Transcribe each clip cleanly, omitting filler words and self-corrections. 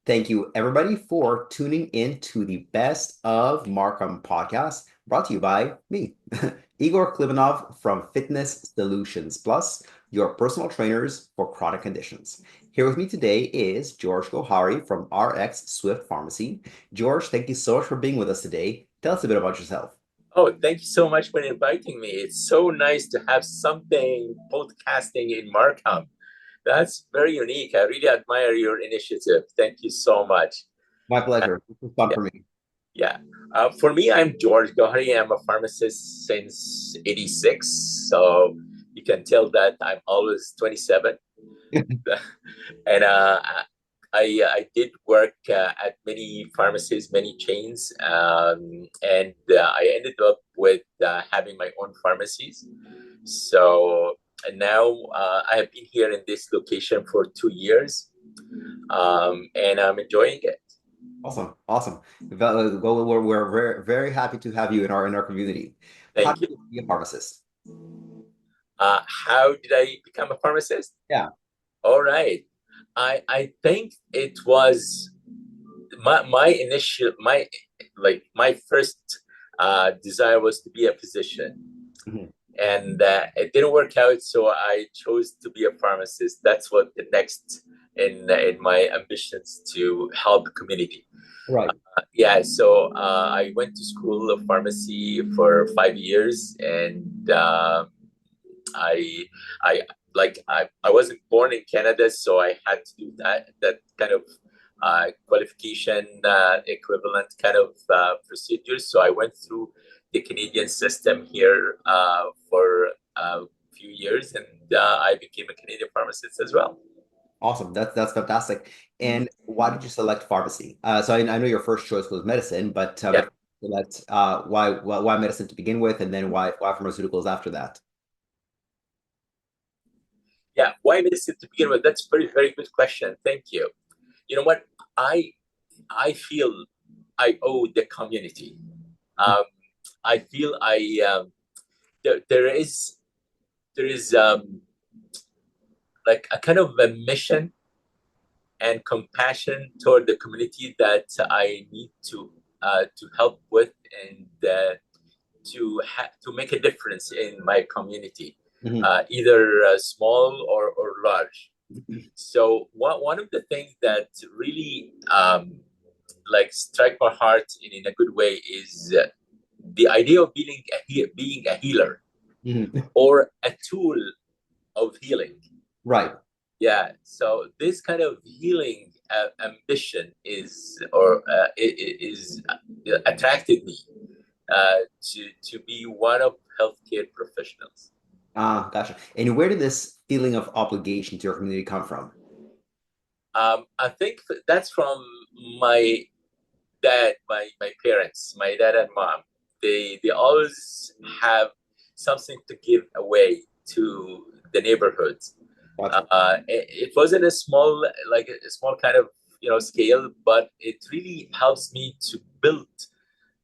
Thank you, everybody, for tuning in to the Best of Markham podcast, brought to you by me, Igor Klibanov from Fitness Solutions Plus, your personal trainers for chronic conditions. Here with me today is George Gohary from RX Swift Pharmacy. George, thank you so much for being with us today. Tell us a bit about yourself. Oh, thank you so much for inviting me. It's so nice to have something podcasting in Markham. That's very unique. I really admire your initiative. Thank you so much. My Uh, pleasure. This is fun yeah, for me. yeah. For me, I'm George Gohary. I'm a pharmacist since '86. So you can tell that I'm always 27. And I did work at many pharmacies, many chains, and I ended up with having my own pharmacies. So and now I have been here in this location for 2 years, and I'm enjoying it. Awesome, awesome. We're very, very happy to have you in our community. How Thank do you. you be a pharmacist? How did I become a pharmacist? Yeah. All right. I think it was my initial my first desire was to be a physician, Mhm. and it didn't work out, so I chose to be a pharmacist. That's what the next in my ambitions to help the community. Right. Yeah, so I went to school of pharmacy for 5 years, and I I I wasn't born in Canada, so I had to do that kind of qualification equivalent kind of procedures. So I went through the Canadian system here for a few years, and I became a Canadian pharmacist as well. Awesome. That's fantastic. And why did you select pharmacy? So I know your first choice was medicine, Yeah, but select why medicine to begin with, and then why pharmaceuticals after that? yeah. Why medicine to begin with? That's very very good question. Thank you. You know what? I I feel I owe the community. Um, I feel there is like a kind of a mission and compassion toward the community that I need to help with, and to make a difference in my community, Mhm. either small or large. So one of the things that really like strike my heart in a good way is the idea of being a healer Mhm. or a tool of healing. Right. Yeah, so this kind of healing ambition is attracted me to be one of healthcare professionals. Ah, gotcha. And where did this feeling of obligation to your community come from? I think that's from my my parents, my dad and mom. They always have something to give away to the neighborhood. Gotcha. It wasn't a small, like a small kind of scale, but it really helps me to build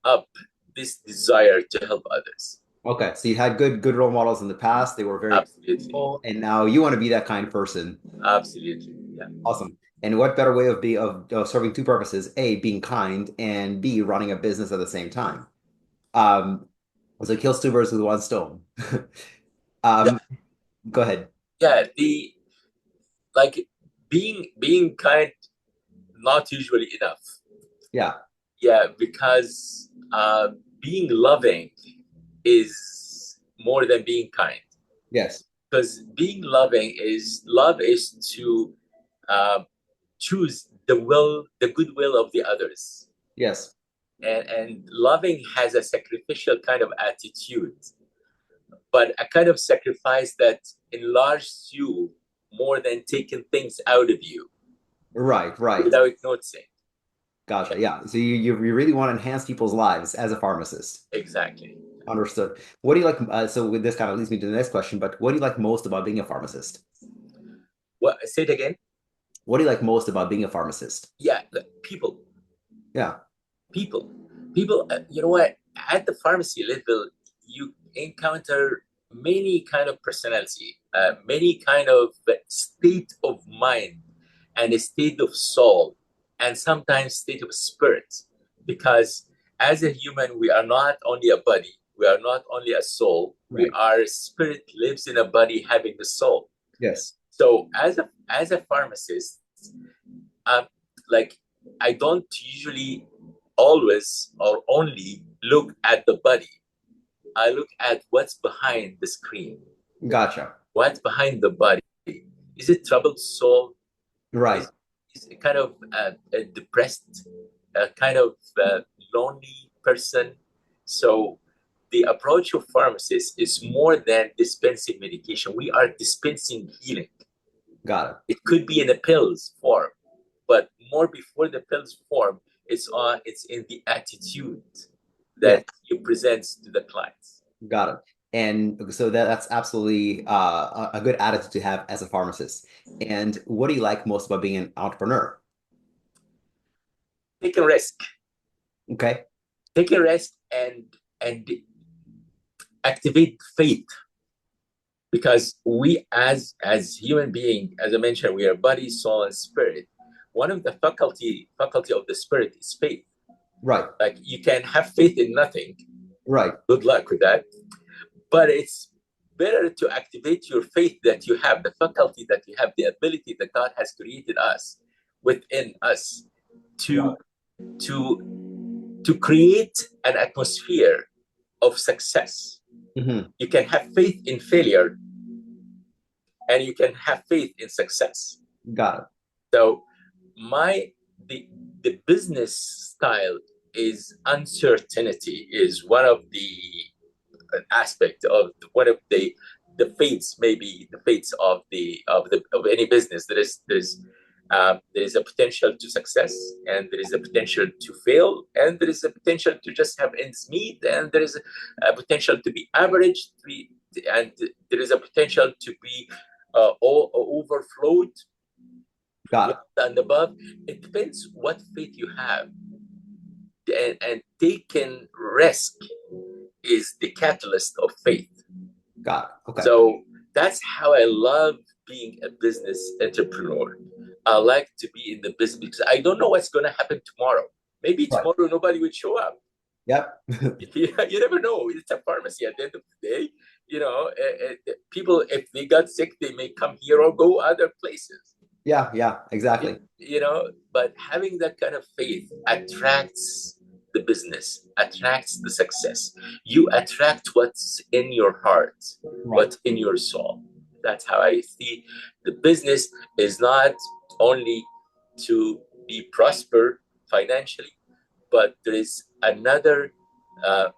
up this desire to help others. Okay, so you had good role models in the past. They were very Absolutely, cool, and now you want to be that kind of person. absolutely, yeah, Awesome. And what better way of serving two purposes? A, being kind, and B, running a business at the same time. Um, so kills two birds with one stone. yeah, Um, Go ahead. yeah. The like being kind, not usually enough. Yeah. Yeah, because being loving is more than being kind. Yes. Because being loving is love is to uh, choose the goodwill of the others, Yes. and loving has a sacrificial kind of attitude, but a kind of sacrifice that enlarges you more than taking things out of you Right. Right. without noticing. Gotcha. Yeah. So you really want to enhance people's lives as a pharmacist. Exactly. Understood. What do you like? So with this kind of leads me to the next question, but what do you like most about being a pharmacist? What? Say it again. What do you like most about being a pharmacist? Yeah, people, Yeah. people, people. You know what? At the pharmacy level, you encounter many kind of personality, many kind of state of mind, and a state of soul, and sometimes state of spirit. Because as a human, we are not only a body, we are not only a soul, we Right. are a spirit lives in a body having a soul. Yes. So as a pharmacist, um, like I don't usually always or only look at the body. I look at what's behind the screen. Gotcha. What's behind the body? Is it troubled soul? Right. Is it kind of a depressed, a kind of lonely person? So the approach of pharmacists is more than dispensing medication. We are dispensing healing. Got it. It could be in a pills form, but more before the pills form, it's in the attitude Yes. that you present to the clients. Got it. And so that's absolutely a good attitude to have as a pharmacist. And what do you like most about being an entrepreneur? Take a risk. Okay. Take a risk and activate faith, because we as human being, as I mentioned, we are body, soul, and spirit. One of the faculty of the spirit is faith. Right. Like you can have faith in nothing. Right. Good luck with that. But it's better to activate your faith that you have, the faculty that you have, the ability that God has created us within us to Right. to create an atmosphere of success. Hmm. You can have faith in failure and you can have faith in success. Got it. So my the business style is uncertainty is one of the aspect of one of the fates, maybe the fates of any business. There is a potential to success, and there is a potential to fail, and there is a potential to just have ends meet, and there is a potential to be average, and there is a potential to be all overflowed Got it. and above. It depends what faith you have, and taking risk is the catalyst of faith. Got it. Okay. So that's how I love being a business entrepreneur. I like to be in the business because I don't know what's going to happen tomorrow. Maybe Right. tomorrow nobody would show up. Yep. You never know. It's a pharmacy at the end of the day. People, if they got sick, they may come here or go other places. Yeah. Yeah. Exactly. But having that kind of faith attracts the business, attracts the success. You attract what's in your heart, Right. what's in your soul. That's how I see the business is not only to be prosper financially, but there is another uh,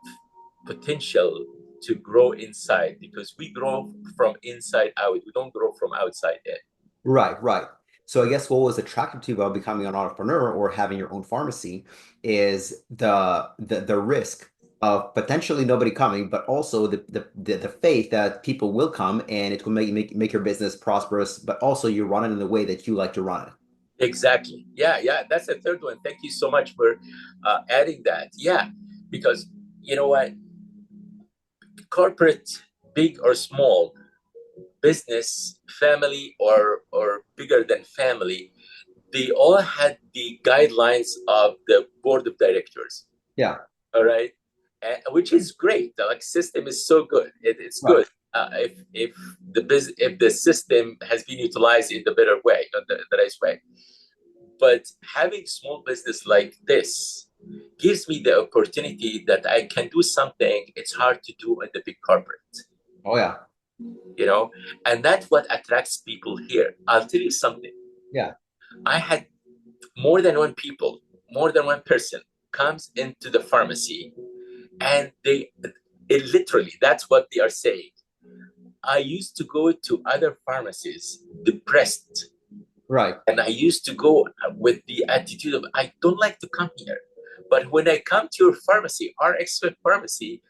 potential to grow inside, because we grow from inside out. We don't grow from outside in. Right. Right. So I guess what was attractive to you about becoming an entrepreneur or having your own pharmacy is the risk of potentially nobody coming, but also the faith that people will come and it will make your business prosperous, but also you run it in the way that you like to run it. Exactly. Yeah, yeah. That's the third one. Thank you so much for adding that. Yeah, because you know what? Corporate, big or small, business, family, or bigger than family, they all had the guidelines of the board of directors. Yeah. All right, which is great. The system is so good. It's Right. good if the system has been utilized in the better way, the nice way. But having small business like this gives me the opportunity that I can do something it's hard to do in the big corporate, Oh yeah. you know, and that's what attracts people here. I'll tell you something. Yeah. I had more than one people, more than one person comes into the pharmacy, and it literally, that's what they are saying. I used to go to other pharmacies depressed, Right. and I used to go with the attitude of, I don't like to come here. But when I come to your pharmacy, our expert pharmacy,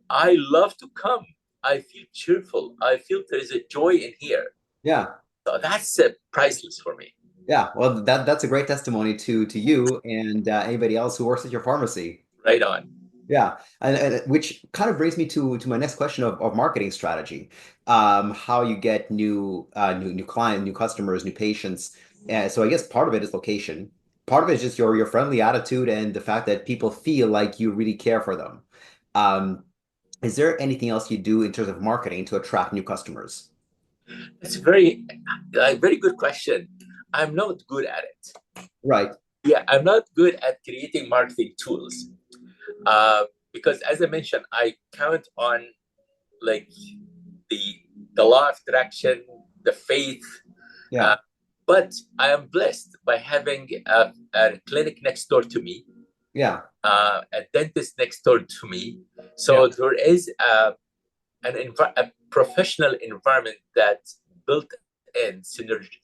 I love to come. I feel cheerful. I feel there is a joy in here. Yeah. So that's priceless for me. Yeah. Well, that's a great testimony to you and anybody else who works at your pharmacy. Right on. Yeah, and which kind of brings me to my next question of marketing strategy, how you get new client, new customers, new patients. So I guess part of it is location, part of it is just your friendly attitude and the fact that people feel like you really care for them. Um, is there anything else you do in terms of marketing to attract new customers? It's very good question. I'm not good at it. Right. Yeah, I'm not good at creating marketing tools because, as I mentioned, I count on like the the law of attraction, the faith. Uh, Yeah. but I am blessed by having a clinic next door to me, Yeah. a dentist next door to me. Yeah. So there is a professional environment that built in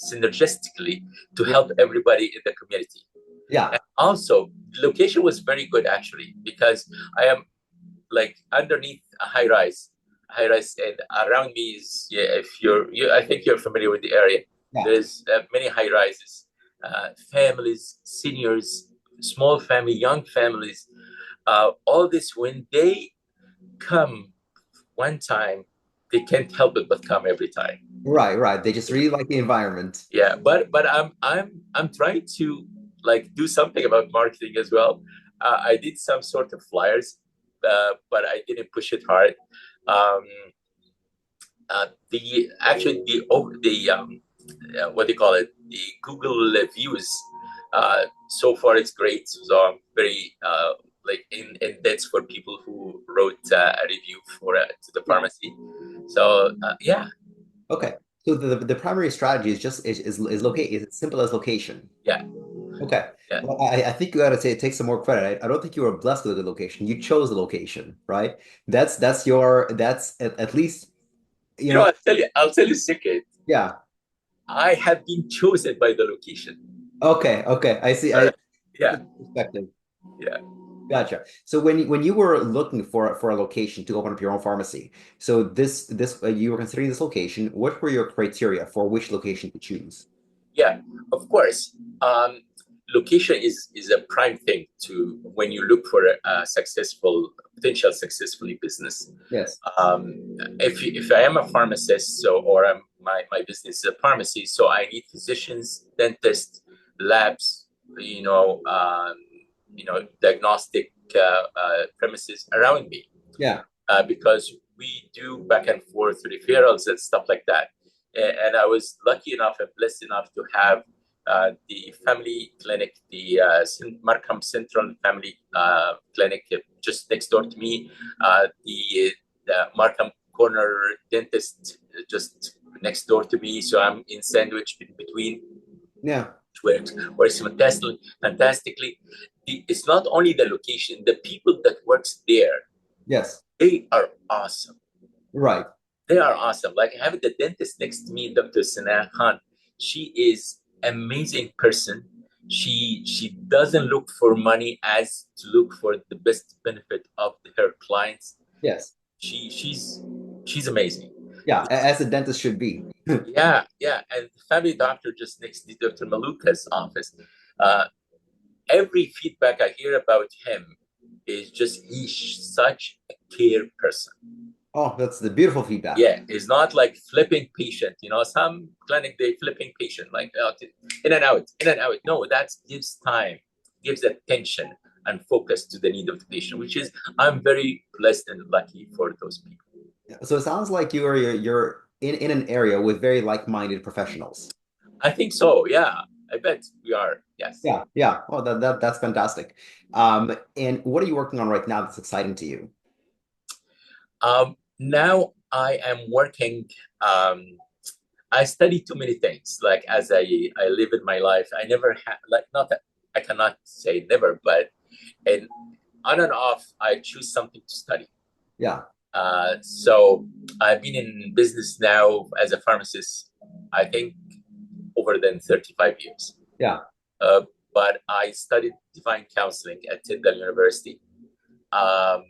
synergistically to Yeah. help everybody in the community. Yeah. And also, location was very good actually because I am like underneath a high rise, and around me is yeah. If I think you're familiar with the area. Yeah. There's many high rises, families, seniors, small family, young families. All this when they come one time, they can't help it but come every time. Right. Right. They just really like the environment. Yeah, but I'm trying to like do something about marketing as well. I did some sort of flyers, but I didn't push it hard. Um, the actually the what do you call it? The Google views. So far, it's great. So I'm very like in debt for people who wrote a review for to the Yeah. pharmacy. So yeah, Okay. So the primary strategy is just is locate is as simple as location. yeah, Okay. yeah. Well, I think you got to take some more credit. I don't think you were blessed with a good location. You chose the location, right? That's at least, you You know, know, I'll tell you a secret. yeah. I have been chosen by the location. Okay. Okay. I see. Uh, That's yeah, a perspective. yeah, Gotcha. So when you were looking for a location to open up your own pharmacy, so this you were considering this location, what were your criteria for which location to choose? yeah. Of course, location is a prime thing to when you look for a successful potential successfully business. Yes. If I am a pharmacist, so or my business is a pharmacy, so I need physicians, dentists, labs, diagnostic premises around me. Yeah. Because we do back and forth referrals and stuff like that. And I was lucky enough and blessed enough to have the family clinic, the Markham Central Family Clinic, just next door to me, the Markham Corner Dentist just next door to me. So I'm in sandwich in between. Yeah. Works fantastically. It's not only the location, the people that works there, Yes. they are awesome. Right. They are awesome. Like having the dentist next to me, Dr. Sana Khan, she is amazing person. She doesn't look for money as to look for the best benefit of her clients. Yes. She's amazing. Yeah. As a dentist should be. Yeah, yeah. And the family doctor just next to Dr. Maluka's office. Uh, every feedback I hear about him is just he's such a care person. Oh, that's the beautiful feedback. Yeah, it's not like flipping patient. You know, some clinic they flipping patient like in and out, in and out. No, that gives time, gives attention and focus to the need of the patient, which is I'm very blessed and lucky for those people. So it sounds like you're in an area with very like-minded professionals. I think so. Yeah, I bet we are. Yes. Yeah, yeah. Oh, that's fantastic. And what are you working on right now that's exciting to you? Now I am working. I study too many things. Like as I live in my life, I never had like not that I cannot say never, but and on and off, I choose something to study. Yeah, So I've been in business now as a pharmacist, I think over than 35 years. yeah, Uh, but I studied divine counseling at Tyndall University. Um,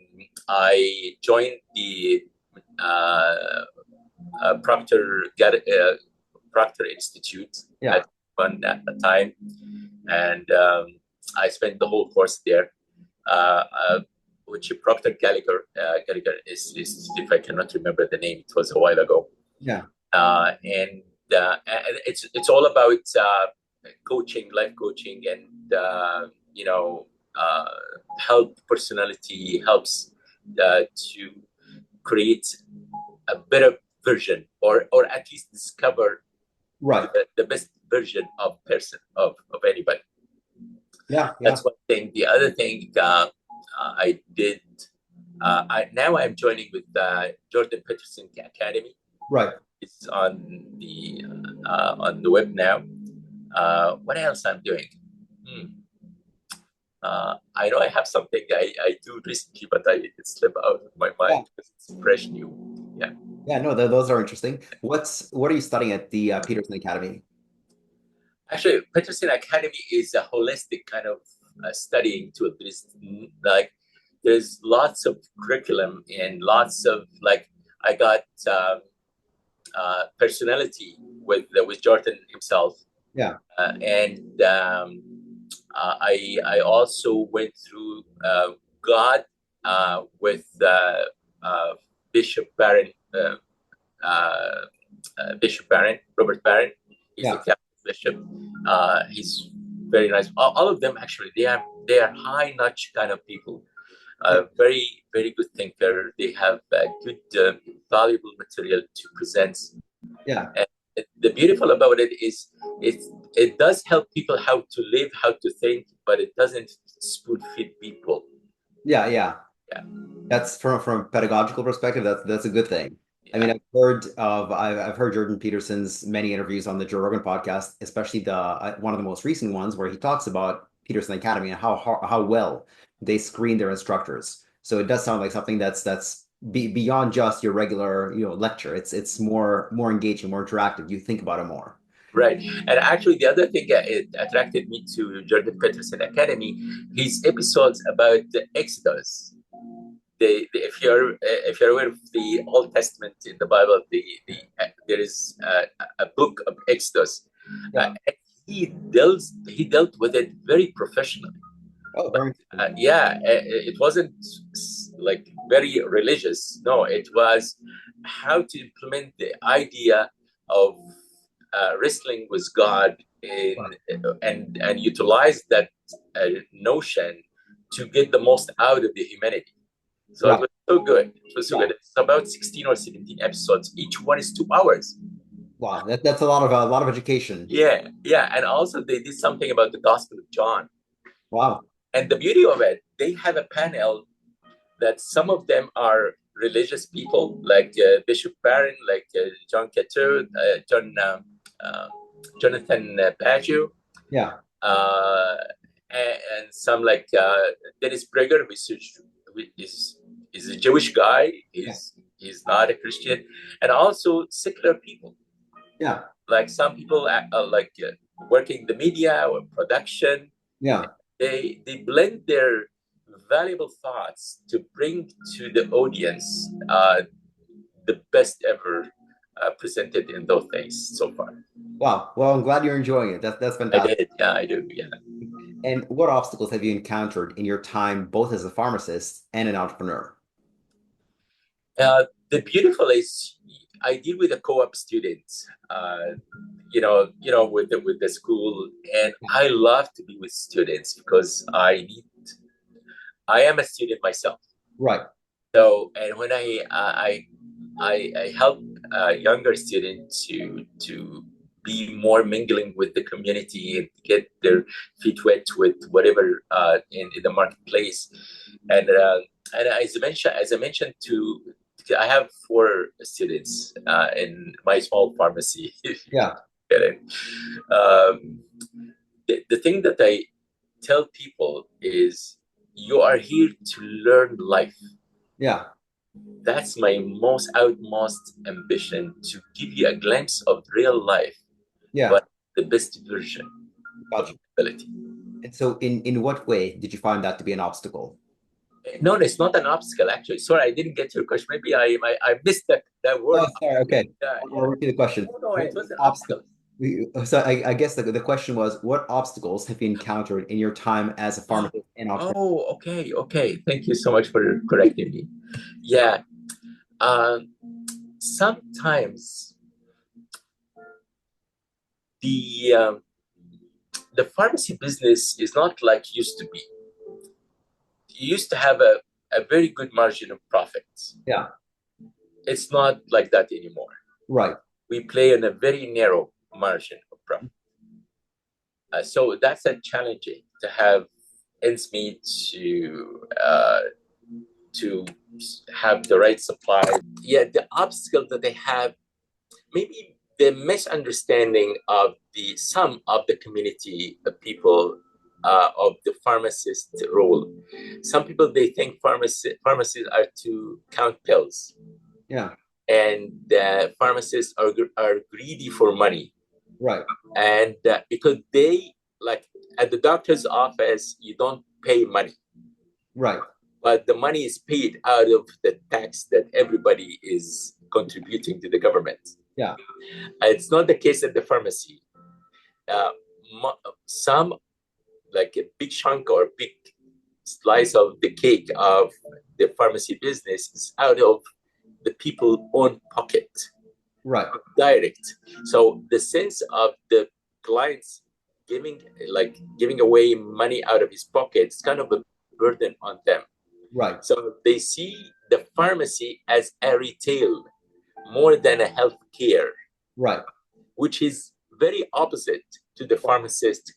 I joined the uh, Proctor Institute yeah, at one at the time, and I spent the whole course there. Uh, uh, which Proctor Gallagher is, if I cannot remember the name, it was a while ago. yeah, And it's all about coaching, life coaching, and uh, help personality helps to create a better version, or at least discover Right. the best version of person of anybody. Yeah. Yeah. That's one thing. The other thing I did. Now I'm joining with Jordan Peterson Academy. Right. It's on the web now. What else I'm doing? Hmm. I know I have something I do recently, but it slipped out of my Yeah. mind because it's fresh new. Yeah. Yeah. No, those are interesting. What are you studying at the Peterson Academy? Actually, Peterson Academy is a holistic kind of studying tool. There's lots of curriculum and lots of I got personality with Jordan himself, Yeah. and I also went through God with Bishop Barron, Bishop Barron, Robert Barron. He's the Yeah. Catholic bishop. He's very nice. All of them actually, they are high notch kind of people. Yeah. Very very good thinker. They have good valuable material to present. Yeah. And the beautiful about it is it does help people how to live, how to think, but it doesn't spoon feed people. Yeah. Yeah. Yeah, That's from a pedagogical perspective, that's a good thing. I mean, yeah, I've heard Jordan Peterson's many interviews on the Joe Rogan podcast, especially the one of the most recent ones where he talks about Peterson Academy and how well they screen their instructors. So it does sound like something that's beyond just your regular, lecture. It's more engaging, more interactive. You think about it more. right. And actually, the other thing that it attracted me to Jordan Peterson Academy, his episodes about the Exodus. If you're aware of the Old Testament in the Bible, there is a book of Exodus. Yeah. And he dealt with it very professionally. Oh, very Yeah, it wasn't like very religious. No, it was how to implement the idea of wrestling with God and utilize that notion to get the most out of the humanity. So it right. was so good. It was so Yeah. good. It's about 16 or 17 episodes. Each one is 2 hours. Wow. That's a lot of education. Yeah, yeah. And also they did something about the Gospel of John. Wow. And the beauty of it, they have a panel that some of them are religious people, like Bishop Barron, like John Cato, uh, Jonathan Pageau, Yeah. uh, and some like Dennis Prager, which is a Jewish guy. Yeah. He's not a Christian, and also secular people. Yeah. Like some people working the media or production. Yeah. They blend their valuable thoughts to bring to the audience the best ever presented in those things so far. Wow. Well, I'm glad you're enjoying it. That's I fantastic. did, yeah, I do, yeah. And what obstacles have you encountered in your time, both as a pharmacist and an entrepreneur? The beautiful is I deal with a co-op students, with the school, and I love to be with students because I am a student myself. Right. So, and when I help younger students to be more mingling with the community and get their feet wet with whatever in the marketplace, and as I mentioned to. I have 4 students in my small pharmacy. Yeah. Get it? Um, the thing that I tell people is you are here to learn life. Yeah. That's my most outmost ambition, to give you a glimpse of real life, Yeah. but the best version of Gotcha. your ability. And so in what way did you find that to be an obstacle? No, it's not an obstacle, actually. Sorry, I didn't get your question. Maybe I missed that word. Oh, sorry. Okay. Yeah, I'll yeah. repeat the question. No, What it was an obstacle? obstacle. So I guess the question was, what obstacles have you encountered in your time as a Oh, pharmacist and entrepreneur? oh, okay, okay. Thank you so much for correcting me. Yeah. Um, Sometimes the the pharmacy business is not like used to be. You used to have a very good margin of profits. Yeah. It's not like that anymore. Right. We play in a very narrow margin of profit. So that's a challenging to have ends meet to have the right supply. Yeah, the obstacle that they have, maybe the misunderstanding of the some of the community of people of the pharmacist role. Some people they think pharmacists are to count pills, Yeah. and pharmacists are greedy for money, Right. and because they like at the doctor's office you don't pay money, Right. but the money is paid out of the tax that everybody is contributing to the government. Yeah. It's not the case at the pharmacy. Uh, some, like a big chunk or big slice of the cake of the pharmacy business is out of the people's own pocket, Right. direct. So the sense of the clients giving away money out of his pocket is kind of a burden on them. Right. So they see the pharmacy as a retail more than a healthcare, Right. which is very opposite to the pharmacist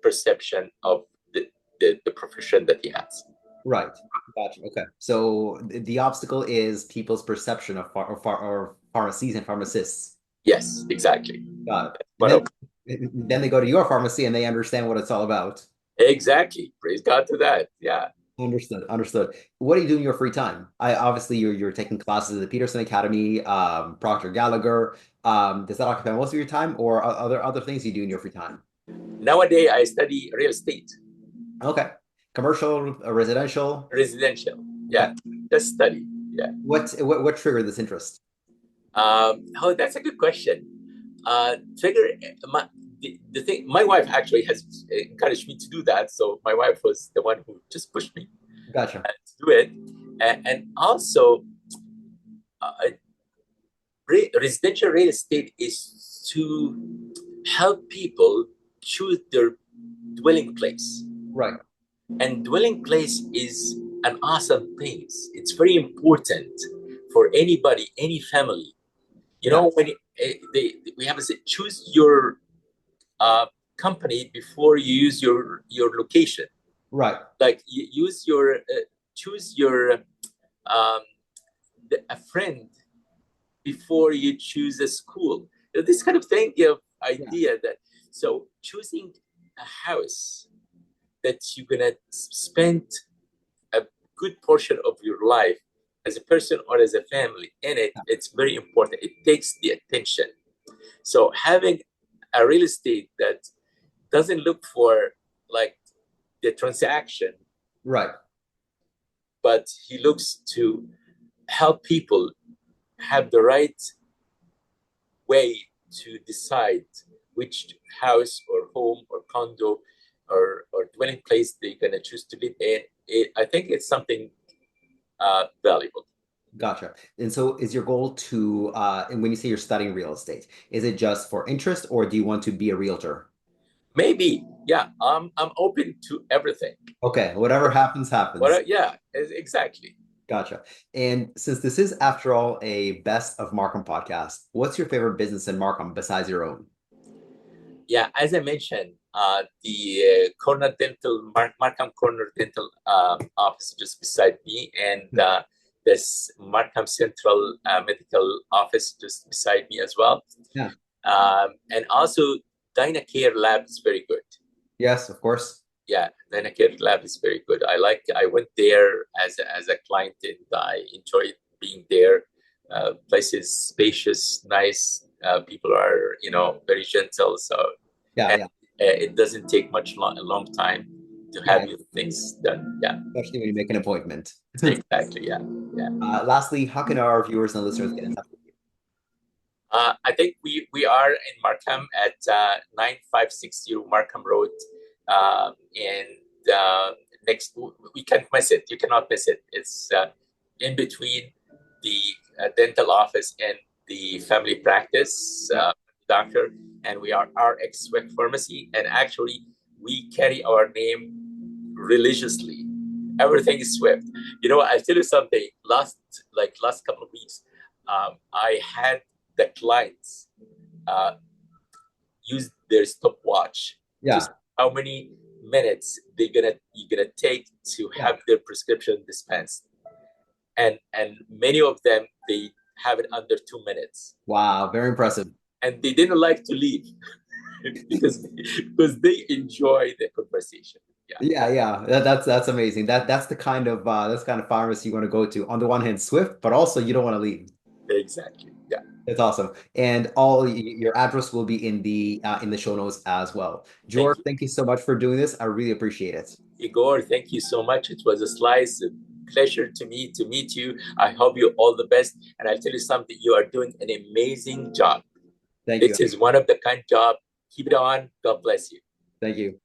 perception of the profession that he has. Right. Gotcha. Okay. So the obstacle is people's perception of or pharmacies and pharmacists. Yes, exactly. Got it. One of And then they go to your pharmacy and they understand what it's all about. exactly. Praise God to that. Yeah. Understood. Understood. What do you do in your free time? I obviously you're taking classes at the Peterson Academy, Proctor Gallagher. Does that occupy most of your time, or other things you do in your free time? Nowadays, I study real estate, Okay. Commercial, residential. residential. Okay. Yeah, just study. Yeah. What triggered this interest? Oh, that's a good question. Trigger the thing. My wife actually has encouraged me to do that. So my wife was the one who just pushed me Gotcha. to do it, and also residential real estate is to help people choose their dwelling place. Right. And dwelling place is an awesome thing. It's very important for anybody, any family. You Yeah. know, when we have to say, choose your company before you use your location. Right. Like you use your choose your a friend before you choose a school. This kind of thing, you know, Yeah. idea that so choosing a house that you're gonna spend a good portion of your life as a person or as a family in it, it's very important. It takes the attention. So having a real estate that doesn't look for like the transaction, Right. but he looks to help people have the right way to decide which house or home or condo or dwelling place they're going to choose to live in. I think it's something valuable. Gotcha. And so is your goal to and when you say you're studying real estate, is it just for interest or do you want to be a realtor? Maybe, yeah. I'm open to everything. Okay, whatever happens, happens. Yeah, exactly. Gotcha. And since this is, after all, a best of Markham podcast, what's your favorite business in Markham besides your own? Yeah, as I mentioned, the Corner Dental, Markham Corner Dental office just beside me, and this Markham Central Medical office just beside me as well. Yeah. And also, Dynacare Lab is very good. Yes, of course. Yeah, Dynacare Lab is very good. I went there as a client, and I enjoyed being there. Place is spacious, nice. People are, you know, very gentle. So Yeah, and yeah. it doesn't take a long time to have Yeah, your things done. Yeah, especially when you make an appointment. exactly. Yeah, yeah. Lastly, how can our viewers and listeners get in touch with you? I think we are in Markham at 9560 Markham Road, and next we can't miss it. You cannot miss it. It's in between the dental office and the family practice. doctor, and we are RX Swift Pharmacy. And actually, we carry our name religiously. Everything is Swift. I'll tell you something. Last couple of weeks, I had the clients uh, use their stopwatch to see Yeah. how many minutes you're gonna take to Yeah. have their prescription dispensed, and many of them they have it under 2 minutes, Wow. Very impressive. and they didn't like to leave because they enjoy the conversation. Yeah, Yeah, yeah. That's amazing. That's the kind of pharmacy you want to go to. On the one hand, Swift, but also you don't want to leave. exactly. Yeah. It's awesome. And your address will be in the show notes as well. Thank George, you, thank you so much for doing this. I really appreciate it. Igor. Thank you so much. It was a pleasure to me to meet you. I hope you all the best, and I'll tell you something. You are doing an amazing job. Thank you. This is one of the kind job. Keep it on. God bless you. Thank you.